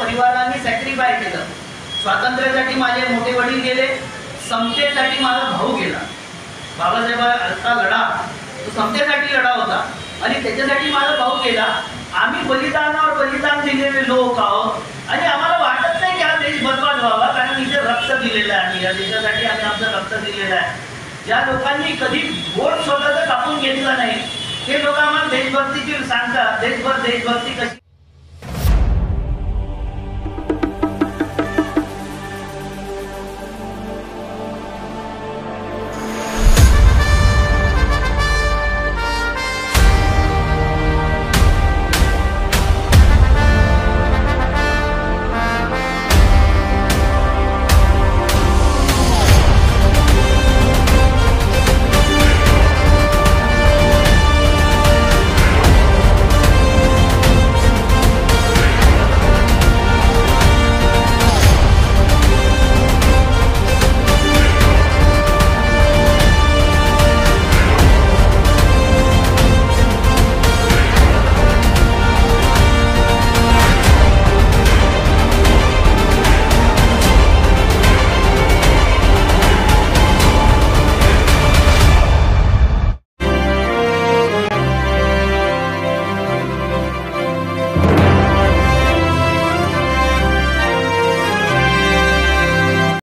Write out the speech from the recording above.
परिवाराने सॅक्रिफाय केलं. स्वातंत्र्यासाठी माझे मोठे वडील गेले, समतेसाठी माझा भाऊ गेला. बाबासाहेबांचा लढा तो समतेसाठी लढा होता आणि त्याच्यासाठी माझा भाऊ गेला. आम्ही बलिदानावर बलिदान दिलेले लोक आहोत आणि आम्हाला वाटत नाही की हा देश बर्बाद व्हावा, कारण इथे रक्त दिलेलं आहे. या देशासाठी आम्ही आमचं रक्त दिलेलं आहे. ज्या लोकांनी कधी वोट स्वतःचं कापून घेतलं नाही ते लोक आम्हाला देशभक्तीची सांगतात. देशभक्ती कशी